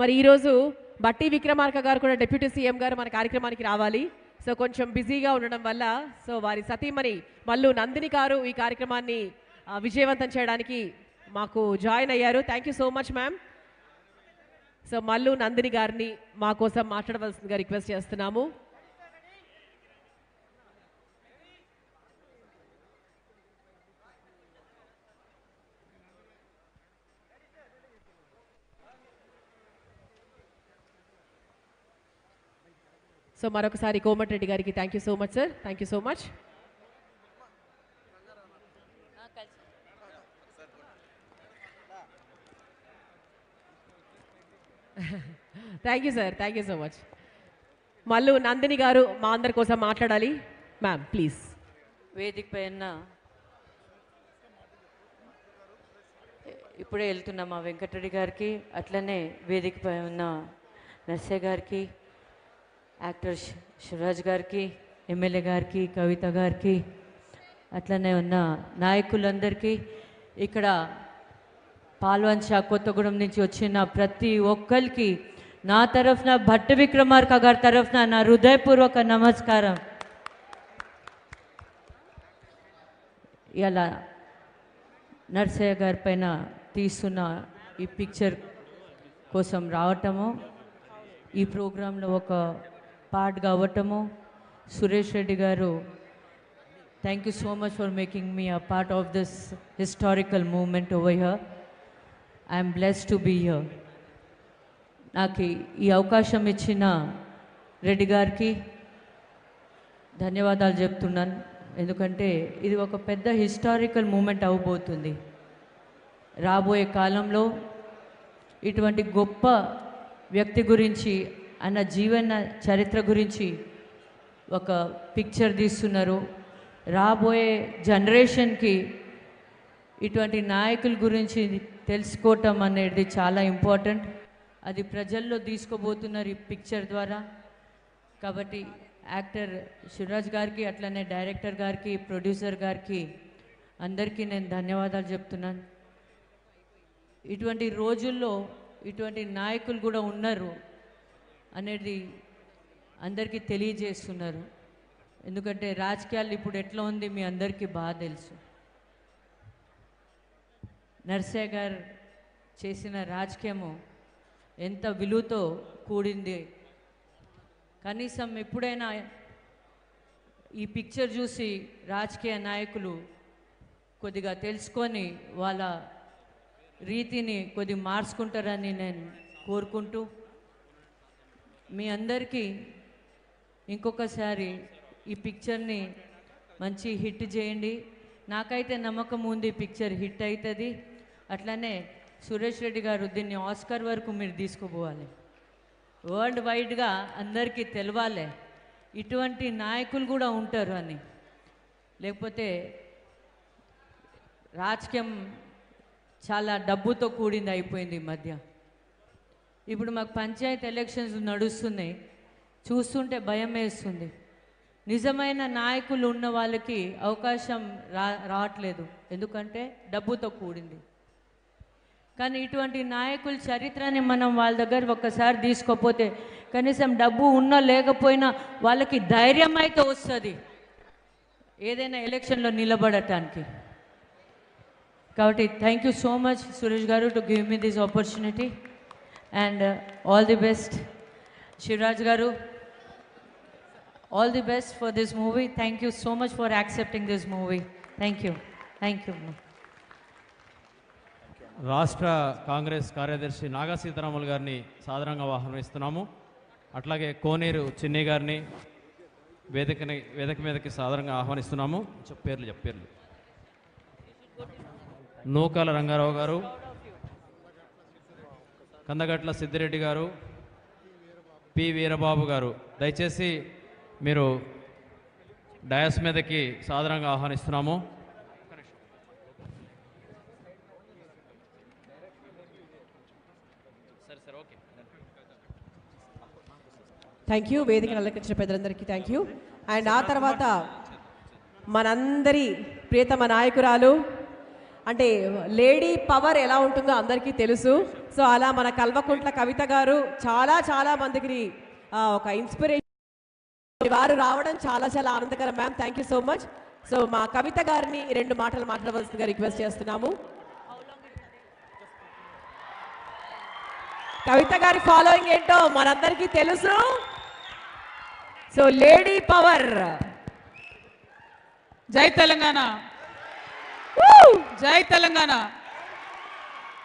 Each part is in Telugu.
మరి ఈరోజు బట్టి విక్రమార్క గారు కూడా డిప్యూటీ సీఎం గారు మన కార్యక్రమానికి రావాలి. సో కొంచెం బిజీగా ఉండడం వల్ల సో వారి సతీమణి మల్లు నందిని గారు ఈ కార్యక్రమాన్ని విజయవంతం చేయడానికి మాకు జాయిన్ అయ్యారు. Thank you so much ma'am. So Mallu Nandini గారిని మా కోసం మాట్లాడవలసిందిగా రిక్వెస్ట్ చేస్తున్నాము. సో మరొకసారి కోమటిరెడ్డి గారికి thank you so much sir. Thank you so much. Thank you sir. Thank you so much. Mallu Nandini గారు మా అందరి కోసం మాట్లాడాలి. Ma'am please. వేదిక పైన ఇప్పుడే వెళ్తున్నా మా వెంకటరెడ్డి గారికి, అట్లనే వేదికపై ఉన్న నర్సయ్య గారికి, యాక్టర్ శివరాజ్ గారికి, ఎమ్మెల్యే గారికి, కవిత గారికి, అట్లనే ఉన్న నాయకులందరికీ, ఇక్కడ పాల్వంచ కొత్తగూడెం నుంచి వచ్చిన ప్రతి ఒక్కరికి నా తరఫున, భట్టి విక్రమార్క గారి తరఫున నా హృదయపూర్వక నమస్కారం. ఇలా నర్సయ్య గారి పైన తీస్తున్న ఈ పిక్చర్ కోసం రావటము, ఈ ప్రోగ్రాంలో ఒక పార్ట్గా అవ్వటము, Suresh Reddy garu thank you so much for making me a part of this historical moment over here. I'm blessed to be here. నాకు ఈ అవకాశం ఇచ్చిన రెడ్డి గారికి ధన్యవాదాలు చెప్తున్నాను. ఎందుకంటే ఇది ఒక పెద్ద హిస్టారికల్ మూమెంట్ అవ్వబోతుంది. రాబోయే కాలంలో ఇటువంటి గొప్ప వ్యక్తి గురించి, అన్న జీవన చరిత్ర గురించి ఒక పిక్చర్ తీస్తున్నారు. రాబోయే జనరేషన్కి ఇటువంటి నాయకుల గురించి తెలుసుకోవటం అనేది చాలా ఇంపార్టెంట్. అది ప్రజల్లో తీసుకోబోతున్నారు ఈ పిక్చర్ ద్వారా. కాబట్టి యాక్టర్ శివరాజ్ గారికి, అట్లనే డైరెక్టర్ గారికి, ప్రొడ్యూసర్ గారికి అందరికీ నేను ధన్యవాదాలు చెప్తున్నాను. ఇటువంటి రోజుల్లో ఇటువంటి నాయకులు కూడా ఉన్నారు అనేది అందరికీ తెలియజేస్తున్నారు. ఎందుకంటే రాజకీయాలు ఇప్పుడు ఎట్లా ఉంది మీ అందరికీ బాగా తెలుసు. నర్సయ్య గారు చేసిన రాజకీయము ఎంత విలువతో కూడింది. కనీసం ఎప్పుడైనా ఈ పిక్చర్ చూసి రాజకీయ నాయకులు కొద్దిగా తెలుసుకొని వాళ్ళ రీతిని కొద్ది మార్చుకుంటారని నేను కోరుకుంటూ, మీ అందరికీ ఇంకొకసారి ఈ పిక్చర్ని మంచి హిట్ చేయండి. నాకైతే నమ్మకం ఉంది ఈ పిక్చర్ హిట్ అవుతుంది. అట్లనే సురేష్ రెడ్డి గారు దీన్ని ఆస్కార్ వరకు మీరు తీసుకుపోవాలి. వరల్డ్ వైడ్గా అందరికీ తెలవాలి ఇటువంటి నాయకులు కూడా ఉంటారు అని. లేకపోతే రాజకీయం చాలా డబ్బుతో కూడింది అయిపోయింది ఈ మధ్య. ఇప్పుడు మాకు పంచాయతీ ఎలక్షన్స్ నడుస్తున్నాయి, చూస్తుంటే భయం వేస్తుంది. నిజమైన నాయకులు ఉన్న వాళ్ళకి అవకాశం రావట్లేదు, ఎందుకంటే డబ్బుతో కూడింది. కానీ ఇటువంటి నాయకుల చరిత్రని మనం వాళ్ళ దగ్గర ఒక్కసారి తీసుకోపోతే, కనీసం డబ్బు ఉన్నా లేకపోయినా వాళ్ళకి ధైర్యం అయితే వస్తుంది ఏదైనా ఎలక్షన్లో నిలబడటానికి. కాబట్టి thank you so much Suresh గారు to give me this opportunity and all the best. Shivaraj గారు, all the best for this movie. Thank you so much for accepting this movie. Thank you. Thank you. రాష్ట్ర కాంగ్రెస్ కార్యదర్శి నాగా సీతారాములు గారిని సాదరంగా ఆహ్వానిస్తున్నాము. అట్లాగే కోనేరు చిన్ని గారిని వేదిక మీదకి సాదరంగా ఆహ్వానిస్తున్నాము. పేర్లు నూకాల రంగారావు గారు, కందగట్ల సిద్దిరెడ్డి గారు, పి వీరబాబు గారు, దయచేసి మీరు డయాస్ మీదకి సాదరంగా ఆహ్వానిస్తున్నాము. Thank you. వేదికను అలంకరించిన పెద్దలందరికీ థ్యాంక్ యూ. అండ్ ఆ తర్వాత మనందరి ప్రియతమ నాయకురాలు అంటే లేడీ పవర్ ఎలా ఉంటుందో అందరికీ తెలుసు. సో అలా మన కల్వకుంట్ల కవిత గారు చాలా చాలా మందికి ఒక ఇన్స్పిరేషన్. వారు రావడం చాలా చాలా ఆనందకరం ma'am. Thank you so much. So మా కవిత గారిని 2 మాటలు మాట్లాడవలసిందిగా రిక్వెస్ట్ చేస్తున్నాము. కవిత గారి ఫాలోయింగ్ ఏంటో మనందరికీ తెలుసు. So lady power. జై తెలంగాణ, జై తెలంగాణ.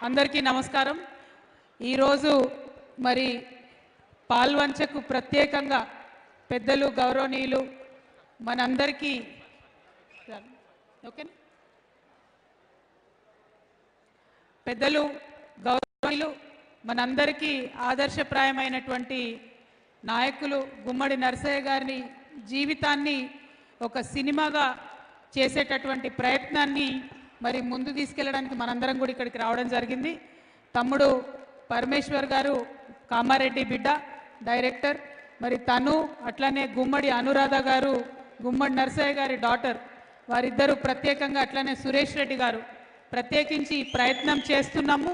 అందరికీ నమస్కారం. ఈరోజు మరి పాల్వంచకు ప్రత్యేకంగా పెద్దలు గౌరవనీయులు మనందరికీ ఓకే పెద్దలు గౌరవనీయులు మనందరికీ ఆదర్శప్రాయమైనటువంటి నాయకులు గుమ్మడి నరసయ్య గారిని జీవితాన్ని ఒక సినిమాగా చేసేటటువంటి ప్రయత్నాన్ని మరి ముందు తీసుకెళ్ళడానికి మనందరం కూడా ఇక్కడికి రావడం జరిగింది. తమ్ముడు పరమేశ్వర్ గారు కామారెడ్డి బిడ్డ డైరెక్టర్, మరి తను అట్లనే గుమ్మడి అనురాధ గారు గుమ్మడి నరసయ్య గారి డాటర్, వారిద్దరూ ప్రత్యేకంగా అట్లనే సురేష్ రెడ్డి గారు ప్రత్యేకించి ప్రయత్నం చేస్తున్నాము.